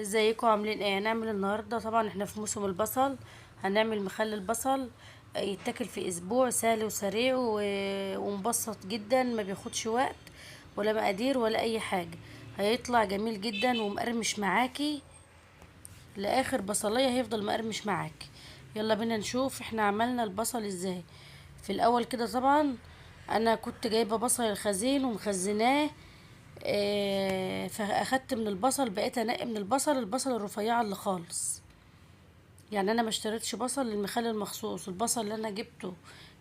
ازيكم عاملين ايه؟ هنعمل النهارده، طبعا احنا في موسم البصل. هنعمل مخلل بصل يتاكل في اسبوع، سهل وسريع ومبسط جدا، ما بياخدش وقت ولا مقادير ولا اي حاجه. هيطلع جميل جدا ومقرمش معاكي لاخر بصلايه، هيفضل مقرمش معاكي. يلا بينا نشوف احنا عملنا البصل ازاي. في الاول كده طبعا انا كنت جايبه بصل الخزين ومخزناه. فاخدت من البصل، بقيت انقي من البصل الرفيعه اللي خالص. يعني انا ما اشتريتش بصل للمخلل مخصوص، البصل اللي انا جبته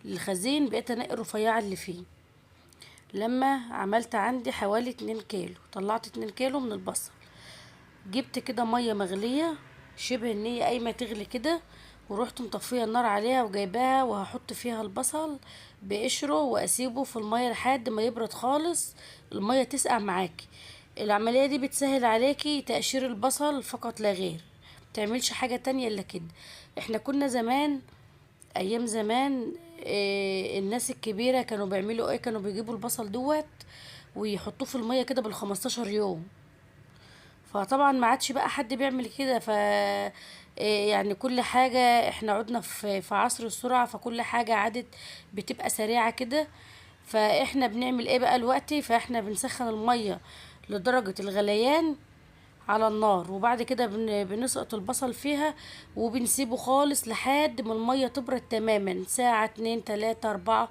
للخزين بقيت انقي الرفيعه اللي فيه. لما عملت عندي حوالي 2 كيلو، طلعت 2 كيلو من البصل. جبت كده ميه مغليه، شبه ان هي قايمه تغلي كده، ورحت مطفيه النار عليها وجايباها، وهحط فيها البصل بقشره واسيبه في الميه لحد ما يبرد خالص، الميه تسقع معاكي. العمليه دي بتسهل عليكي تقشير البصل فقط لا غير، متعملش حاجه تانية الا كده. احنا كنا زمان، ايام زمان، الناس الكبيره كانوا بيعملوا ايه؟ كانوا بيجيبوا البصل دوت ويحطوه في الميه كده بال15 يوم. فطبعا ما عادش بقى حد بيعمل كده. يعني كل حاجة احنا عدنا في عصر السرعة، فكل حاجة عادت بتبقى سريعة كده. فاحنا بنعمل ايه بقى دلوقتي؟ فاحنا بنسخن المية لدرجة الغليان على النار، وبعد كده بنسقط البصل فيها وبنسيبه خالص لحد ما المية تبرد تماما، ساعة 2 3 4.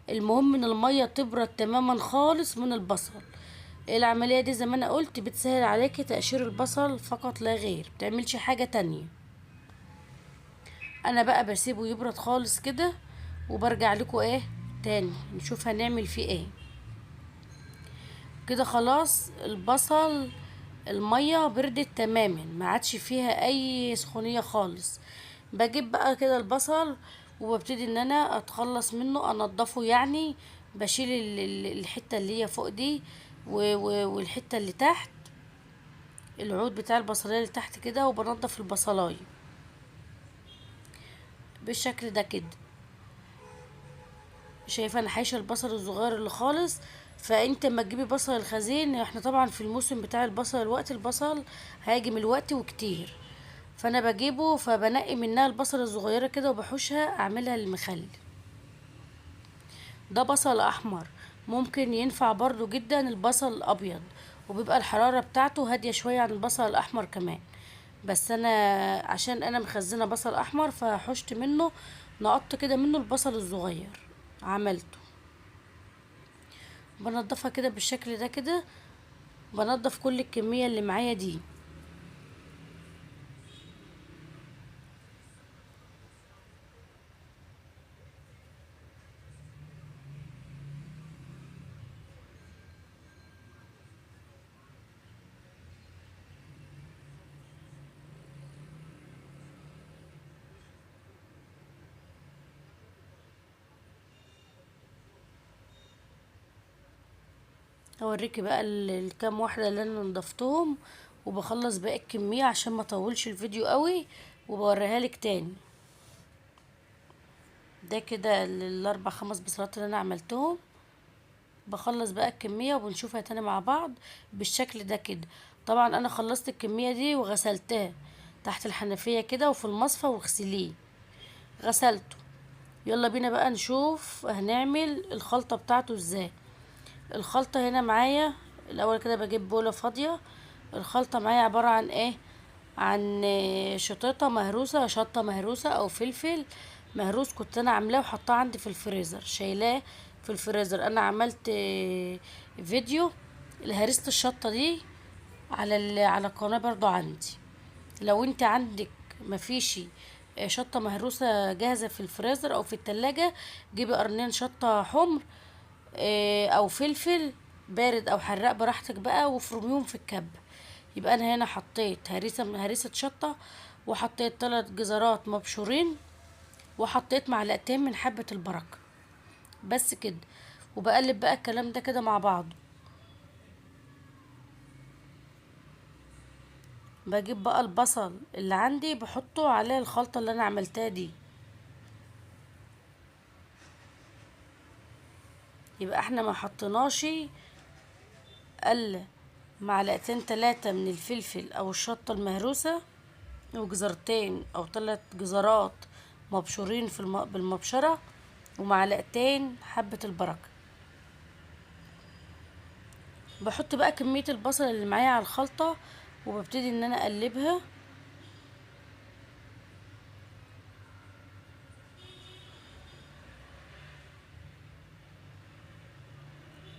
المهم ان المية تبرد تماما خالص من البصل. العملية دي زي ما انا قلت بتسهل عليكي تقشير البصل فقط لا غير، بتعملش حاجة تانية. انا بقى بسيبه يبرد خالص كده، وبرجع لكم ايه تاني نشوف هنعمل فيه ايه. كده خلاص البصل المية بردت تماما، ما عادش فيها اي سخونية خالص. بجيب بقى كده البصل وببتدي ان انا اتخلص منه، انضفه يعني. بشيل الحتة اللي هي فوق دي والحتة اللي تحت، العود بتاع البصلايه اللي تحت كده، وبنضف البصلايه بالشكل ده كده. شايفه انا حايشه البصل الصغير اللي خالص. فانت اما تجيبي بصل الخزين، احنا طبعا في الموسم بتاع البصل، الوقت البصل هاجم الوقت وكتير، فانا بجيبه فبنقي منها البصل الصغيره كده وبحوشها اعملها للمخلل. ده بصل احمر، ممكن ينفع برضو جدا البصل الابيض، وبيبقى الحرارة بتاعته هادية شوية عن البصل الاحمر كمان. بس انا عشان انا مخزنة بصل احمر فحشت منه، نقطت كده منه البصل الصغير عملته. بنضفها كده بالشكل ده كده، بنضف كل الكمية اللي معايا دي. هوريكي بقى الكام واحدة اللي انا نضفتهم، وبخلص باقي الكمية عشان ما اطولش الفيديو قوي، وبوريها لك تاني. ده كده الاربع خمس بصلات اللي انا عملتهم. بخلص بقى الكمية وبنشوفها تاني مع بعض بالشكل ده كده. طبعا انا خلصت الكمية دي وغسلتها تحت الحنفية كده وفي المصفى، واغسليه غسلته. يلا بينا بقى نشوف هنعمل الخلطة بتاعته ازاي. الخلطة هنا معايا، الاول كده بجيب بولة فاضية. الخلطة معايا عبارة عن ايه؟ عن شطيطة مهروسة، شطة مهروسة او فلفل مهروس، كنت انا عاملاه وحطاه عندي في الفريزر، شايلاه في الفريزر. انا عملت فيديو لهريسة الشطة دي على على القناة برضو عندي. لو انت عندك مفيش شطة مهروسة جاهزة في الفريزر او في التلاجة، جيبي قرنين شطة حمر، او فلفل بارد او حراق براحتك بقى، وفرميهم في الكب. يبقى انا هنا حطيت هريسة شطة، وحطيت 3 جزرات مبشورين، وحطيت معلقتين من حبة البركة، بس كده. وبقلب بقى الكلام ده كده مع بعضه. بجيب بقى البصل اللي عندي بحطه على الخلطة اللي انا عملتها دي. يبقى احنا ما حطيناش الا معلقتين 3 من الفلفل او الشطة المهروسة، وجزرتين او 3 جزرات مبشورين بالمبشرة، ومعلقتين حبة البركة. بحط بقى كمية البصل اللي معايا على الخلطة، وببتدي ان انا اقلبها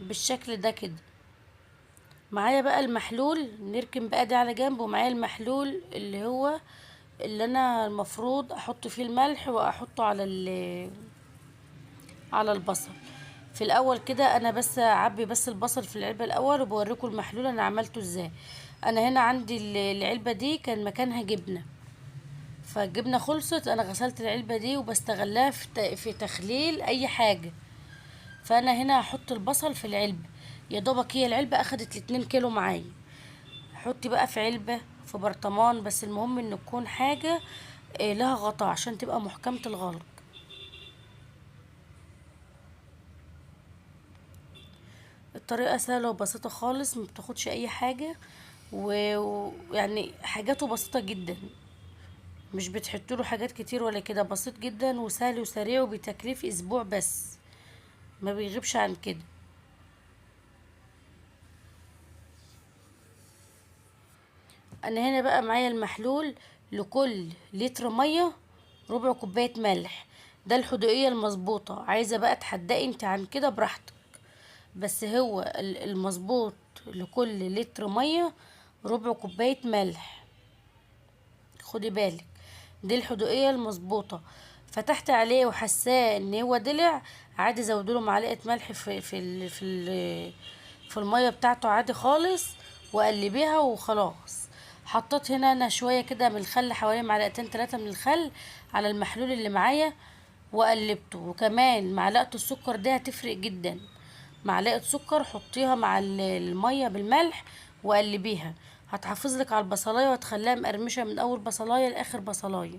بالشكل ده كده. معايا بقى المحلول، نركن بقى ده على جنب، ومعايا المحلول اللي انا المفروض احط فيه الملح واحطه على البصل. في الاول كده انا بس اعبي بس البصل في العلبة الاول، وبوريكم المحلول انا عملته ازاي. انا هنا عندي العلبة دي كان مكانها جبنة، فالجبنة خلصت، انا غسلت العلبة دي وبستغلها في تخليل اي حاجة. فانا هنا هحط البصل في العلبة، يا دوبك هي العلبة اخدت ال2 كيلو معايا. حطي بقى في علبة، في برطمان، بس المهم ان تكون حاجة لها غطاء عشان تبقى محكمة الغلق. الطريقة سهلة وبسيطة خالص، ما بتاخدش اي حاجة، ويعني حاجاته بسيطة جدا، مش بتحطوله حاجات كتير ولا كده، بسيط جدا وسهل وسريع، وبتكليف اسبوع بس، ما بيغيبش عن كده. انا هنا بقى معايا المحلول، لكل لتر ميه ربع كوبايه ملح. ده الحدوقيه المظبوطه، عايزه بقى تحدقي انت عن كده براحتك، بس هو المظبوط لكل لتر ميه ربع كوبايه ملح. خدي بالك، دي الحدوقيه المظبوطه. فتحت عليه وحساه ان هو دلع، عادي زودوله معلقه ملح في الميه بتاعته عادي خالص، وقلبيها وخلاص. حطيت هنا انا شويه كده من الخل، حوالي معلقتين 3 من الخل على المحلول اللي معايا، وقلبته. وكمان معلقه السكر دي هتفرق جدا، معلقه سكر حطيها مع الميه بالملح وقلبيها، هتحافظ لك على البصلايه وتخليها مقرمشه من اول بصلايه لاخر بصلايه.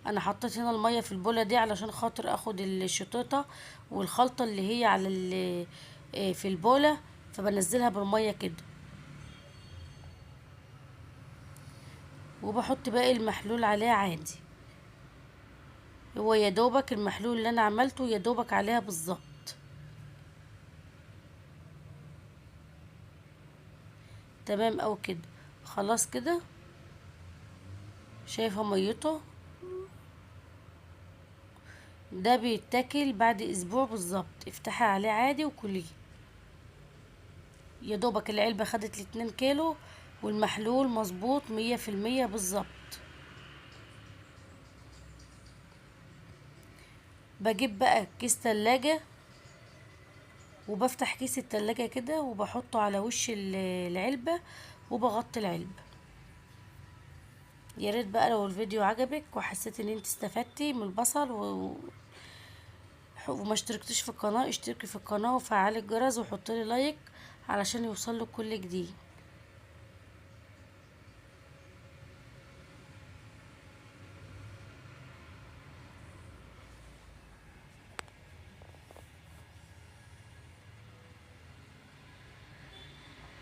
انا حطيت هنا الميه في البوله دي علشان خاطر اخد الشطيطه والخلطه اللي هي على في البوله، فبنزلها بالميه كده، وبحط باقي المحلول عليها عادي. هو يا دوبك المحلول اللي انا عملته يا دوبك عليها بالظبط. تمام او كده، خلاص كده. شايفه ميته؟ ده بيتاكل بعد اسبوع بالظبط، افتحي عليه عادي وكليه. يا دوبك العلبة خدت ال2 كيلو، والمحلول مظبوط 100% بالظبط. بجيب بقى كيس تلاجة، وبفتح كيس التلاجة كده وبحطه على وش العلبة، وبغطي العلبة. يا ريت بقى لو الفيديو عجبك وحسيت ان انت استفدتي من البصل وما اشتركتيش في القناة، اشتركي في القناة وفعلي الجرس وحطيلي لايك علشان يوصلك كل جديد.